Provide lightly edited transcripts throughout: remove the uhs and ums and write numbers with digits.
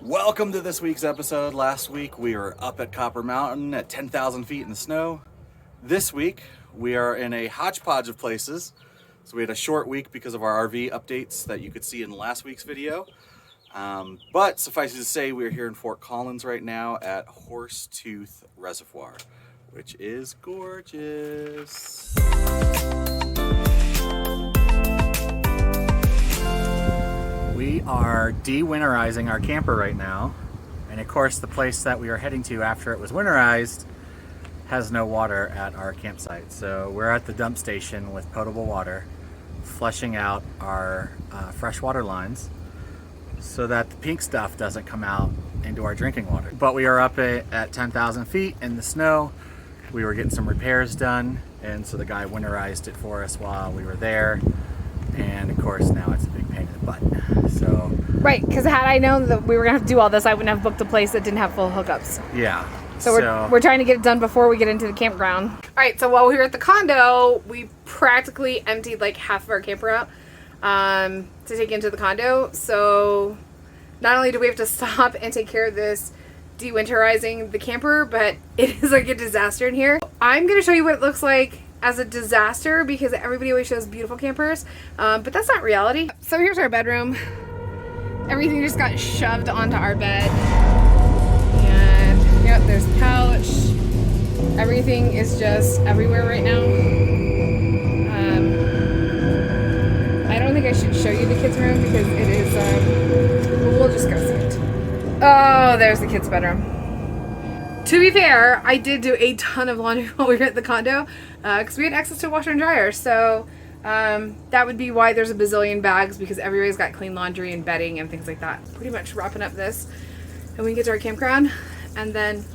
Welcome to this week's episode. Last week we were up at Copper Mountain at 10,000 feet in the snow. This week we are in a hodgepodge of places. So we had a short week because of our RV updates that you could see in last week's video. But suffice it to say, we're here in Fort Collins right now at Horsetooth Reservoir, which is gorgeous. We are de-winterizing our camper right now. And of course, the place that we are heading to after it was winterized has no water at our campsite. So we're at the dump station with potable water, flushing out our freshwater lines so that the pink stuff doesn't come out into our drinking water. But we are up at 10,000 feet in the snow. We were getting some repairs done, and so the guy winterized it for us while we were there. And of course, now it's a big pain in the butt. So right, because had I known that we were gonna have to do all this, I wouldn't have booked a place that didn't have full hookups. yeah. So we're trying to get it done before we get into the campground. All right, so while we were at the condo, we practically emptied like half of our camper out to take into the condo. So not only do we have to stop and take care of this de-winterizing the camper, but it is like a disaster in here. I'm gonna show you what it looks like as a disaster because everybody always shows beautiful campers, but that's not reality. So here's our bedroom. Everything just got shoved onto our bed. And yep, there's the couch. Everything is just everywhere right now. I don't think I should show you the kids' room because it is, we'll just go see it. Oh, there's the kids' bedroom. To be fair, I did do a ton of laundry while we were at the condo because we had access to a washer and dryer. So that would be why there's a bazillion bags, because everybody's got clean laundry and bedding and things like that. Pretty much wrapping up this. And we get to our campground. And then,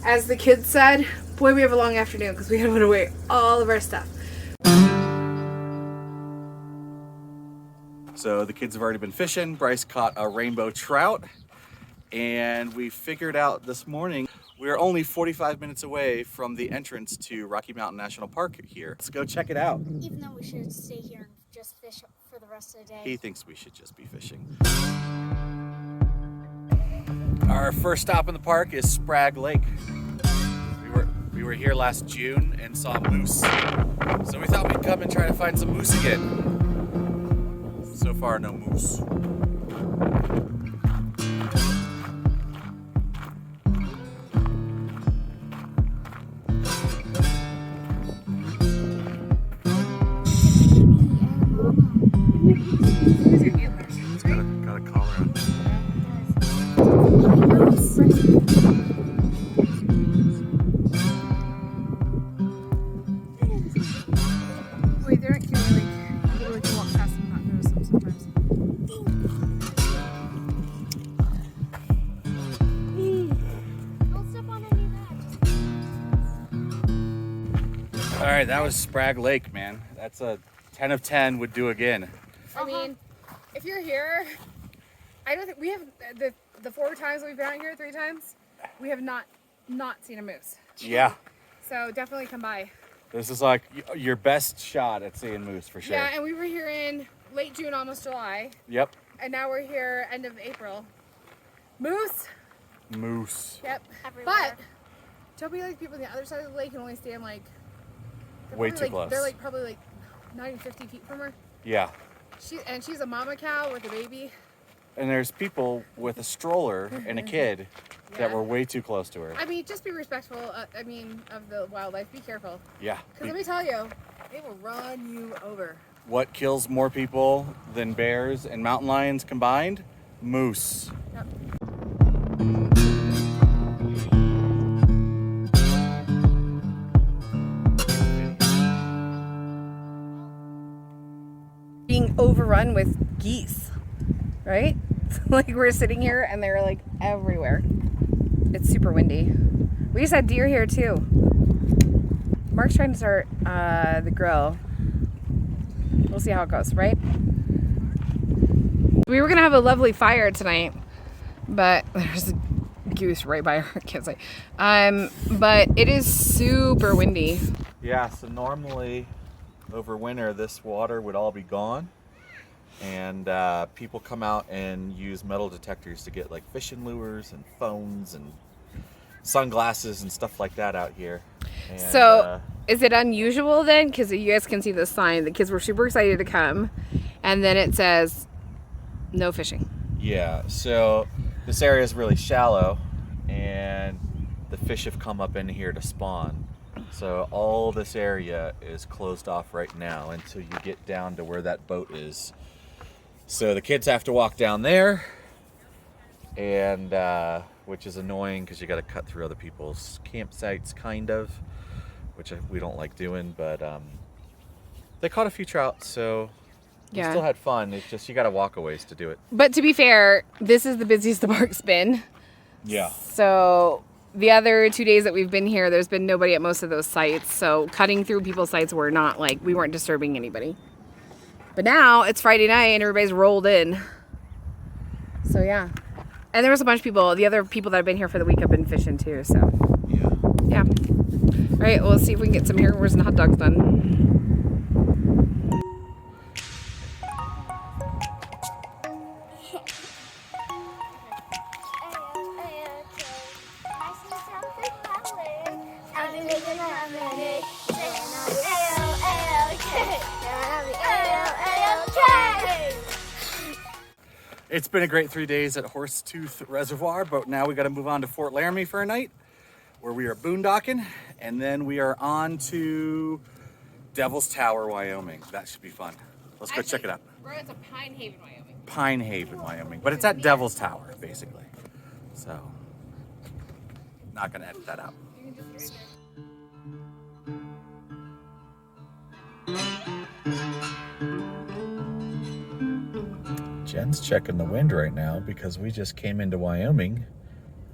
as the kids said, boy, we have a long afternoon because we had to put away all of our stuff. So the kids have already been fishing. Bryce caught a rainbow trout. And we figured out this morning we're only 45 minutes away from the entrance to Rocky Mountain National Park here. Let's go check it out. Even though we should stay here and just fish for the rest of the day. He thinks we should just be fishing. Our first stop in the park is Sprague Lake. We were here last June and saw moose. So we thought we'd come and try to find some moose again. So far, no moose. Got a collar on. Wait, they're not cute. You really can walk past them and not notice them sometimes. Don't step on any of that. All right, that was Sprague Lake, man. That's a 10 of 10 would do again. I mean, if you're here, I don't think we have the 4 times we've been out here, 3 times, we have not seen a moose. Yeah. So definitely come by. This is like your best shot at seeing moose for sure. Yeah, and we were here in late June, almost July. Yep. And now we're here end of April. Moose. Moose. Yep. Everywhere. But don't be like people on the other side of the lake and only stand like Way too close. They're like probably like not even 50 feet from her. Yeah. She's a mama cow with a baby. And there's people with a stroller and a kid that Yeah. were way too close to her. I mean, just be respectful. Of the wildlife. Be careful. Yeah. Because let me tell you, they will run you over. What kills more people than bears and mountain lions combined? Moose. Yep. Being overrun with geese, right? Like we're sitting here and they're like everywhere. It's super windy. We just had deer here too. Mark's trying to start the grill. We'll see how it goes, right? We were gonna have a lovely fire tonight, but there's a goose right by our campsite. But it is super windy. Yeah, so normally over winter this water would all be gone. and people come out and use metal detectors to get like fishing lures and phones and sunglasses and stuff like that out here. And, So, is it unusual then? Because you guys can see the sign. The kids were super excited to come, and then it says no fishing. yeah, so this area is really shallow, and the fish have come up in here to spawn. So all this area is closed off right now until you get down to where that boat is. So the kids have to walk down there, and which is annoying because you got to cut through other people's campsites, kind of, which we don't like doing. But they caught a few trout, so we still had fun. It's just you got to walk a ways to do it. But to be fair, this is the busiest the park's been. Yeah. So the other 2 days that we've been here, there's been nobody at most of those sites. So cutting through people's sites were not like, we weren't disturbing anybody. But now it's Friday night and everybody's rolled in. So yeah. And there was a bunch of people. The other people that have been here for the week have been fishing too. So yeah. All right, well, let's see if we can get some hamburgers and hot dogs done. It's been a great 3 days at Horsetooth Reservoir, but now we got to move on to Fort Laramie for a night, where we are boondocking, and then we are on to Devil's Tower, Wyoming. That should be fun. Let's go check it out. Bro, it's a Pine Haven, Wyoming. Pine Haven, Wyoming, but it's at Devil's Tower, basically. So, not gonna edit that out. Jen's checking the wind right now because we just came into Wyoming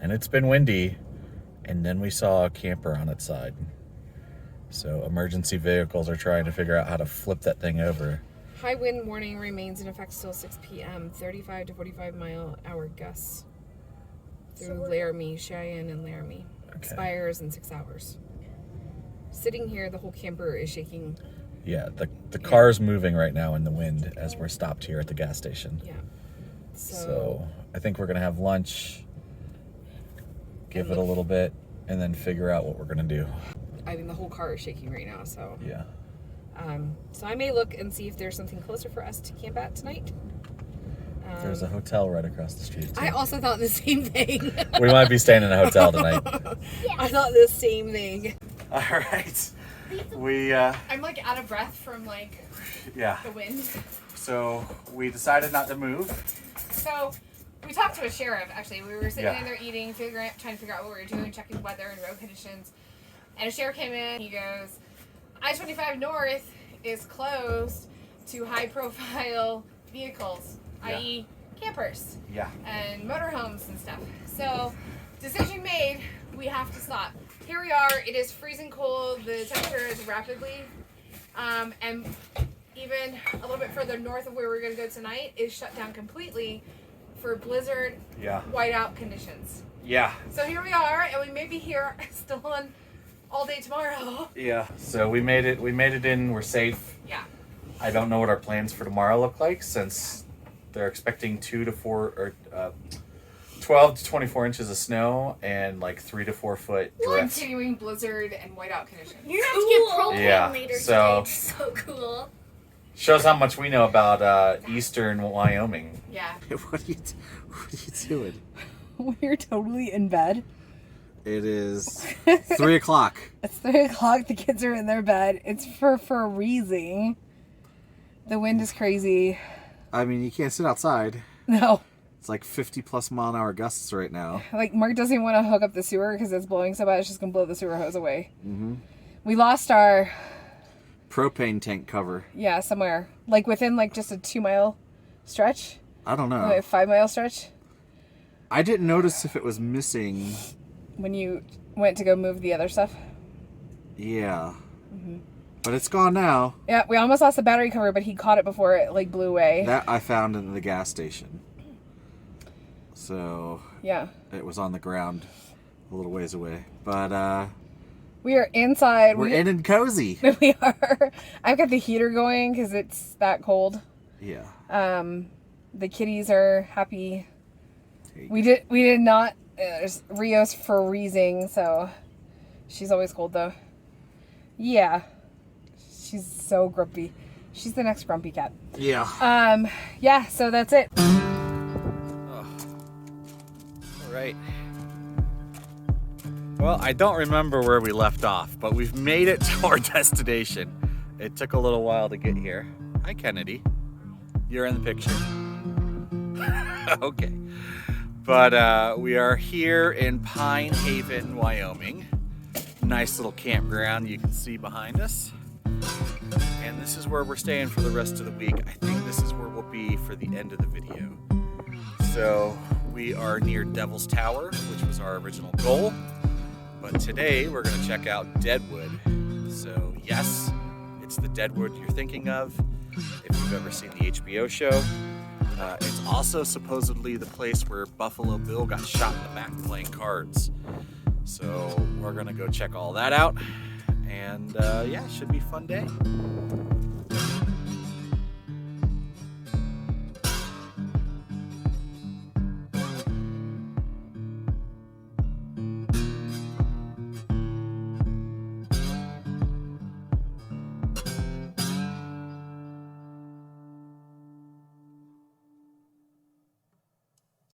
and it's been windy, and then we saw a camper on its side. So emergency vehicles are trying to figure out how to flip that thing over. High wind warning remains in effect till 6 p.m. 35 to 45 mile hour gusts through Laramie, Cheyenne, and Laramie. Okay. Expires in 6 hours. Sitting here, the whole camper is shaking. Yeah, the car's moving right now in the wind as we're stopped here at the gas station. Yeah. So I think we're gonna have lunch, give it a little bit, and then figure out what we're gonna do. I mean, the whole car is shaking right now, so. Yeah. So I may look and see if there's something closer for us to camp at tonight. There's a hotel right across the street, too. I also thought the same thing. We might be staying in a hotel tonight. Yes. I thought the same thing. All right. I'm like out of breath from like Yeah. the wind. So we decided not to move. So we talked to a sheriff, actually. We were sitting Yeah. in there eating, trying to figure out what we were doing, checking weather and road conditions. And a sheriff came in. He goes, I-25 North is closed to high-profile vehicles, Yeah. i.e. campers Yeah. and motorhomes and stuff. So decision made, we have to stop. Here we are. It is freezing cold. The temperature is rapidly, and even a little bit further north of where we're going to go tonight is shut down completely for blizzard, Yeah. whiteout conditions. Yeah. So here we are, and we may be here still on all day tomorrow. Yeah. So we made it in. We're safe. Yeah. I don't know what our plans for tomorrow look like, since they're expecting 12 to 24 inches of snow and like 3 to 4 foot drift. Continuing blizzard and whiteout conditions. You're gonna have to get propane Yeah, later so- today. So cool. Shows how much we know about eastern Wyoming. Yeah. What are you doing? We're totally in bed. It is 3 o'clock. It's 3 o'clock. The kids are in their bed. It's freezing. The wind is crazy. I mean, you can't sit outside. No. It's like 50 plus mile an hour gusts right now. Like, Mark doesn't want to hook up the sewer because it's blowing so bad it's just going to blow the sewer hose away. Mm-hmm. We lost our... Propane tank cover. Yeah, somewhere. Like, within, like, just a 2-mile stretch. I don't know. Like, a 5-mile stretch. I didn't notice if it was missing. When you went to go move the other stuff. Yeah. Mm-hmm. But it's gone now. Yeah, we almost lost the battery cover, but he caught it before it, like, blew away. That I found in the gas station. So... Yeah. It was on the ground a little ways away. But, We are inside. we're in and cozy. We are. I've got the heater going because it's that cold. Yeah. The kitties are happy. We did not. Rio's freezing, so she's always cold though. Yeah, she's so grumpy. She's the next grumpy cat. Yeah. Yeah. So that's it. Oh. All right. Well, I don't remember where we left off, but we've made it to our destination. It took a little while to get here. Hi, Kennedy. You're in the picture. Okay. But we are here in Pine Haven, Wyoming. Nice little campground you can see behind us. And this is where we're staying for the rest of the week. I think this is where we'll be for the end of the video. So we are near Devil's Tower, which was our original goal. But today we're going to check out Deadwood. So yes, it's the Deadwood you're thinking of if you've ever seen the HBO show. It's also supposedly the place where Buffalo Bill got shot in the back playing cards. So we're going to go check all that out. And yeah, it should be a fun day.